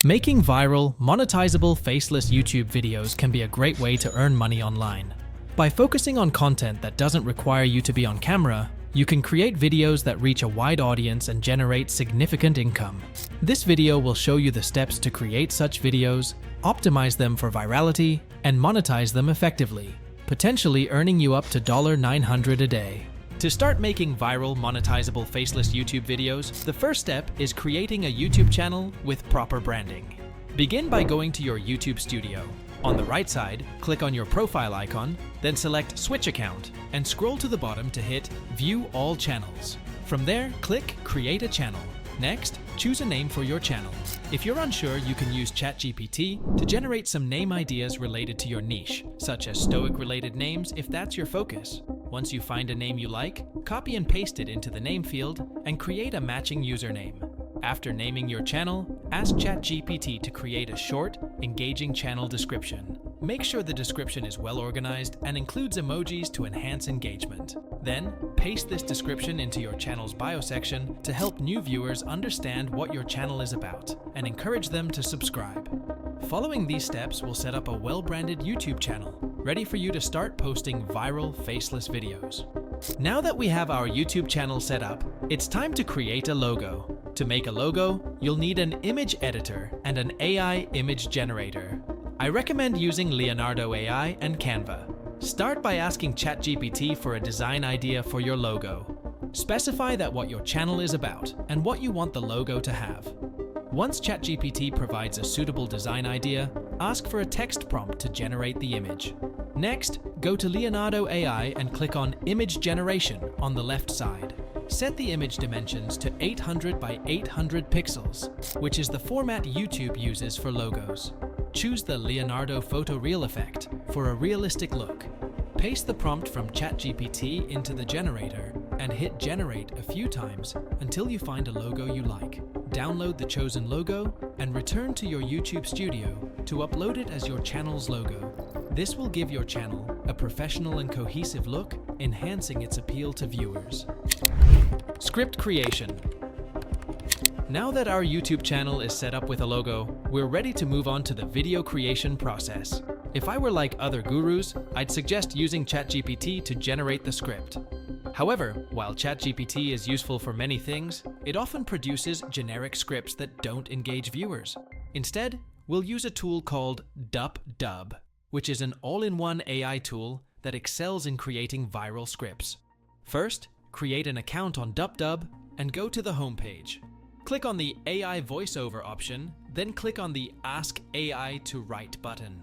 Making viral, monetizable, faceless YouTube videos can be a great way to earn money online. By focusing on content that doesn't require you to be on camera, you can create videos that reach a wide audience and generate significant income. This video will show you the steps to create such videos, optimize them for virality, and monetize them effectively, potentially earning you up to $900 a day. To start making viral, monetizable, faceless YouTube videos, the first step is creating a YouTube channel with proper branding. Begin by going to your YouTube studio. On the right side, click on your profile icon, then select Switch Account, and scroll to the bottom to hit View All Channels. From there, click Create a Channel. Next, choose a name for your channel. If you're unsure, you can use ChatGPT to generate some name ideas related to your niche, such as Stoic-related names if that's your focus. Once you find a name you like, copy and paste it into the name field and create a matching username. After naming your channel, ask ChatGPT to create a short, engaging channel description. Make sure the description is well organized and includes emojis to enhance engagement. Then, paste this description into your channel's bio section to help new viewers understand what your channel is about and encourage them to subscribe. Following these steps will set up a well-branded YouTube channel, ready for you to start posting viral, faceless videos. Now that we have our YouTube channel set up, it's time to create a logo. To make a logo, you'll need an image editor and an AI image generator. I recommend using Leonardo AI and Canva. Start by asking ChatGPT for a design idea for your logo. Specify what your channel is about and what you want the logo to have. Once ChatGPT provides a suitable design idea, ask for a text prompt to generate the image. Next, go to Leonardo AI and click on Image Generation on the left side. Set the image dimensions to 800 by 800 pixels, which is the format YouTube uses for logos. Choose the Leonardo photoreal effect for a realistic look. Paste the prompt from ChatGPT into the generator and hit generate a few times until you find a logo you like. Download the chosen logo and return to your YouTube studio to upload it as your channel's logo. This will give your channel a professional and cohesive look, enhancing its appeal to viewers. Script creation. Now that our YouTube channel is set up with a logo, we're ready to move on to the video creation process. If I were like other gurus, I'd suggest using ChatGPT to generate the script. However, while ChatGPT is useful for many things, it often produces generic scripts that don't engage viewers. Instead, we'll use a tool called DupDub, which is an all-in-one AI tool that excels in creating viral scripts. First, create an account on DupDub and go to the homepage. Click on the AI voiceover option, then click on the Ask AI to Write button.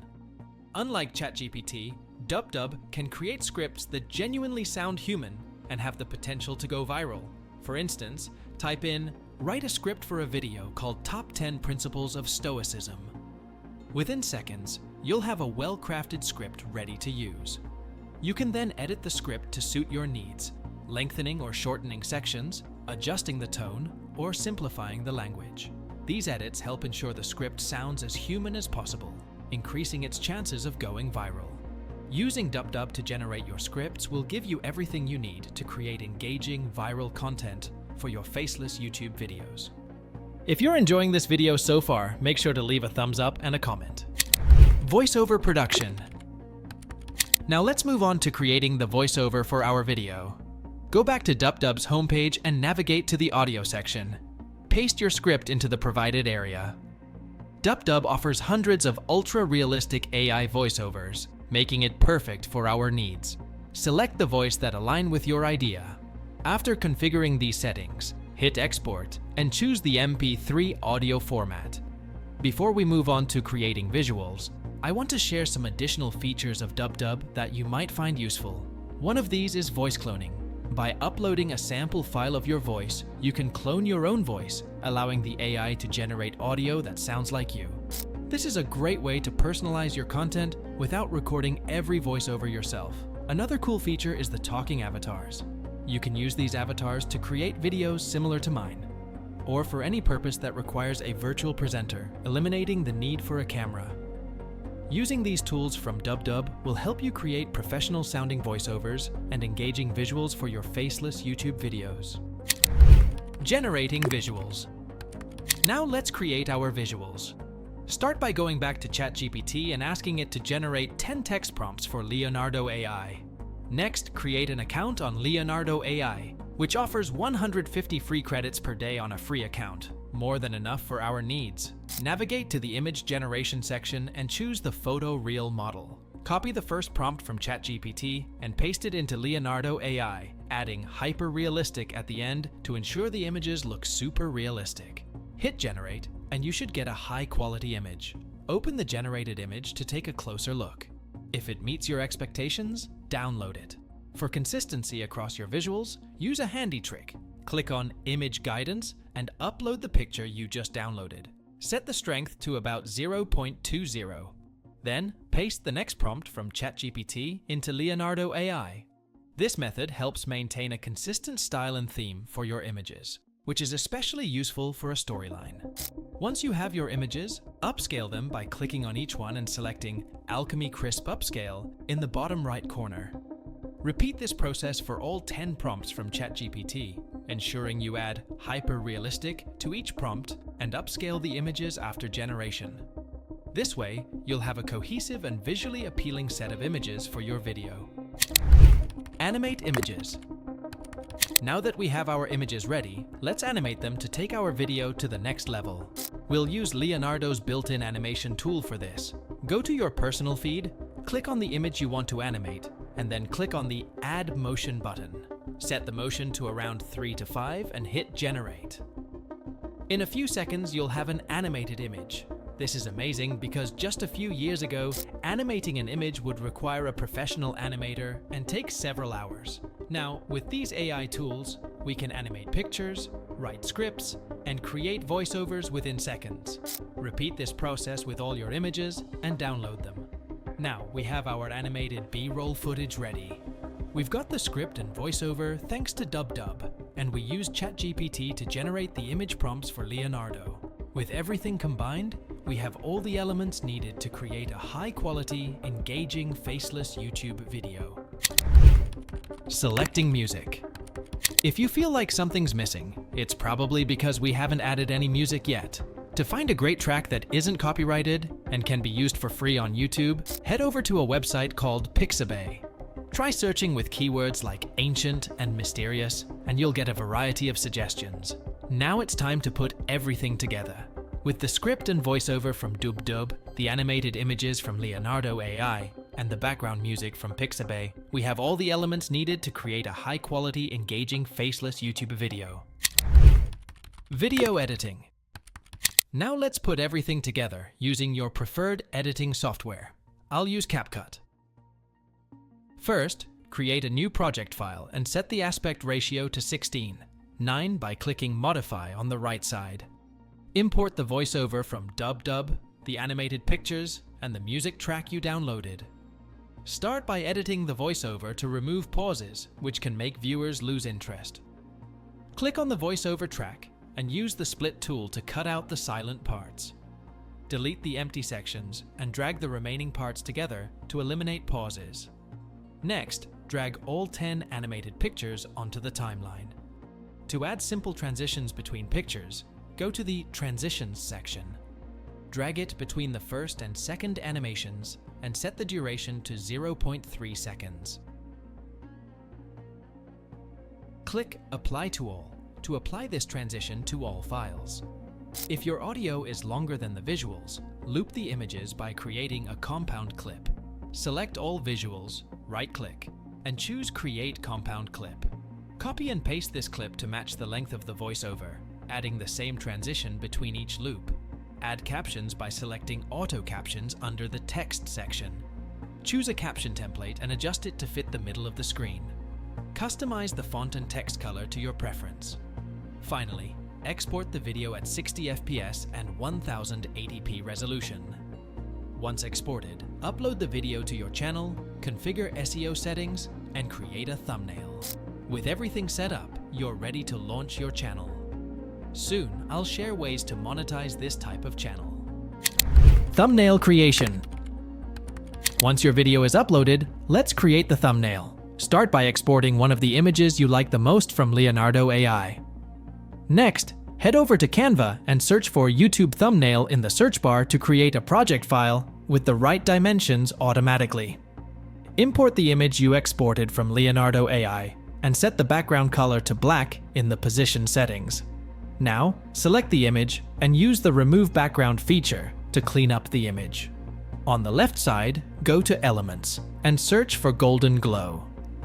Unlike ChatGPT, DupDub can create scripts that genuinely sound human and have the potential to go viral. For instance, type in, "Write a script for a video called Top 10 Principles of Stoicism." Within seconds, you'll have a well-crafted script ready to use. You can then edit the script to suit your needs, lengthening or shortening sections, adjusting the tone, or simplifying the language. These edits help ensure the script sounds as human as possible, increasing its chances of going viral. Using DupDub to generate your scripts will give you everything you need to create engaging, viral content for your faceless YouTube videos. If you're enjoying this video so far, make sure to leave a thumbs up and a comment. Voiceover Production. Now let's move on to creating the voiceover for our video. Go back to DupDub's homepage and navigate to the audio section. Paste your script into the provided area. DupDub offers hundreds of ultra-realistic AI voiceovers, making it perfect for our needs. Select the voice that aligns with your idea. After configuring these settings, hit Export and choose the MP3 audio format. Before we move on to creating visuals, I want to share some additional features of DupDub that you might find useful. One of these is voice cloning. By uploading a sample file of your voice, you can clone your own voice, allowing the AI to generate audio that sounds like you. This is a great way to personalize your content without recording every voiceover yourself. Another cool feature is the talking avatars. You can use these avatars to create videos similar to mine, or for any purpose that requires a virtual presenter, eliminating the need for a camera. Using these tools from DupDub will help you create professional-sounding voiceovers and engaging visuals for your faceless YouTube videos. Generating visuals. Now let's create our visuals. Start by going back to ChatGPT and asking it to generate 10 text prompts for Leonardo AI. Next, create an account on Leonardo AI, which offers 150 free credits per day on a free account, more than enough for our needs. Navigate to the image generation section and choose the photo reel model. Copy the first prompt from ChatGPT and paste it into Leonardo AI, adding hyper-realistic at the end to ensure the images look super realistic. Hit generate, and you should get a high-quality image. Open the generated image to take a closer look. If it meets your expectations, download it. For consistency across your visuals, use a handy trick. Click on Image Guidance and upload the picture you just downloaded. Set the strength to about 0.20. Then, paste the next prompt from ChatGPT into Leonardo AI. This method helps maintain a consistent style and theme for your images, which is especially useful for a storyline. Once you have your images, upscale them by clicking on each one and selecting Alchemy Crisp Upscale in the bottom right corner. Repeat this process for all 10 prompts from ChatGPT, ensuring you add hyper-realistic to each prompt and upscale the images after generation. This way, you'll have a cohesive and visually appealing set of images for your video. Animate images. Now that we have our images ready, let's animate them to take our video to the next level. We'll use Leonardo's built-in animation tool for this. Go to your personal feed, click on the image you want to animate, and then click on the Add Motion button. Set the motion to around 3 to 5 and hit Generate. In a few seconds, you'll have an animated image. This is amazing because just a few years ago, animating an image would require a professional animator and take several hours. Now, with these AI tools, we can animate pictures, write scripts, and create voiceovers within seconds. Repeat this process with all your images and download them. Now, we have our animated B-roll footage ready. We've got the script and voiceover thanks to DupDub, and we used ChatGPT to generate the image prompts for Leonardo. With everything combined, we have all the elements needed to create a high-quality, engaging, faceless YouTube video. Selecting music. If you feel like something's missing, it's probably because we haven't added any music yet. To find a great track that isn't copyrighted and can be used for free on YouTube, head over to a website called Pixabay. Try searching with keywords like ancient and mysterious, and you'll get a variety of suggestions. Now it's time to put everything together. With the script and voiceover from DupDub, the animated images from Leonardo AI, and the background music from Pixabay, we have all the elements needed to create a high-quality, engaging, faceless YouTube video. Video editing. Now let's put everything together using your preferred editing software. I'll use Capcut. First, create a new project file and set the aspect ratio to 16:9 by clicking Modify on the right side. Import the voiceover from DupDub, the animated pictures, and the music track you downloaded. Start by editing the voiceover to remove pauses, which can make viewers lose interest. Click on the voiceover track and use the split tool to cut out the silent parts. Delete the empty sections and drag the remaining parts together to eliminate pauses. Next, drag all 10 animated pictures onto the timeline. To add simple transitions between pictures, go to the Transitions section. Drag it between the first and second animations and set the duration to 0.3 seconds. Click Apply to All to apply this transition to all files. If your audio is longer than the visuals, loop the images by creating a compound clip. Select all visuals, right-click, and choose Create Compound Clip. Copy and paste this clip to match the length of the voiceover, adding the same transition between each loop. Add captions by selecting Auto Captions under the Text section. Choose a caption template and adjust it to fit the middle of the screen. Customize the font and text color to your preference. Finally, export the video at 60 FPS and 1080p resolution. Once exported, upload the video to your channel, configure SEO settings, and create a thumbnail. With everything set up, you're ready to launch your channel. Soon, I'll share ways to monetize this type of channel. Thumbnail creation. Once your video is uploaded, let's create the thumbnail. Start by exporting one of the images you like the most from Leonardo AI. Next, Head over to Canva and search for YouTube thumbnail in the search bar to create a project file with the right dimensions automatically. Import the image you exported from Leonardo AI and set the background color to black in the position settings. Now, select the image and use the Remove Background feature to clean up the image. On the left side, go to Elements and search for Golden Glow.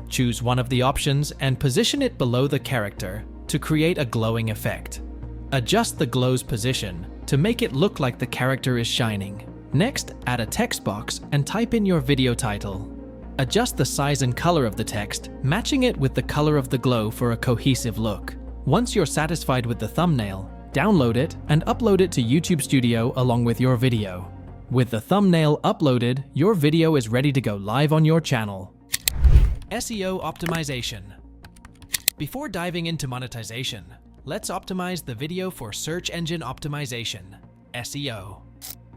Choose one of the options and position it below the character to create a glowing effect. Adjust the glow's position to make it look like the character is shining. Next, add a text box and type in your video title. Adjust the size and color of the text, matching it with the color of the glow for a cohesive look. Once you're satisfied with the thumbnail, download it and upload it to YouTube Studio along with your video. With the thumbnail uploaded, your video is ready to go live on your channel. SEO Optimization. Before diving into monetization, let's optimize the video for search engine optimization, SEO.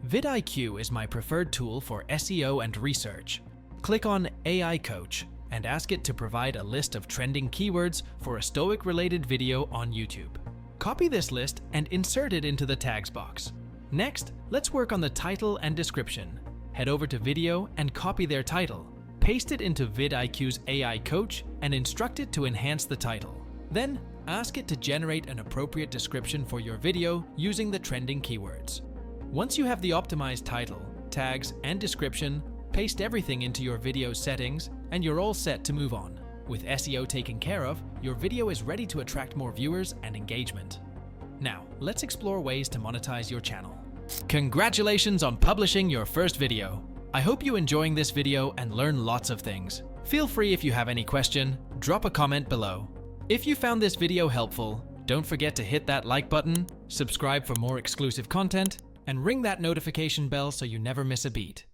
VidIQ is my preferred tool for SEO and research. Click on AI Coach and ask it to provide a list of trending keywords for a Stoic-related video on YouTube. Copy this list and insert it into the tags box. Next, let's work on the title and description. Head over to Video and copy their title. Paste it into VidIQ's AI Coach and instruct it to enhance the title. Then, ask it to generate an appropriate description for your video using the trending keywords. Once you have the optimized title, tags, and description, paste everything into your video settings and you're all set to move on. With SEO taken care of, your video is ready to attract more viewers and engagement. Now, let's explore ways to monetize your channel. Congratulations on publishing your first video. I hope you're enjoying this video and learn lots of things. Feel free if you have any question, drop a comment below. If you found this video helpful, don't forget to hit that like button, subscribe for more exclusive content, and ring that notification bell so you never miss a beat.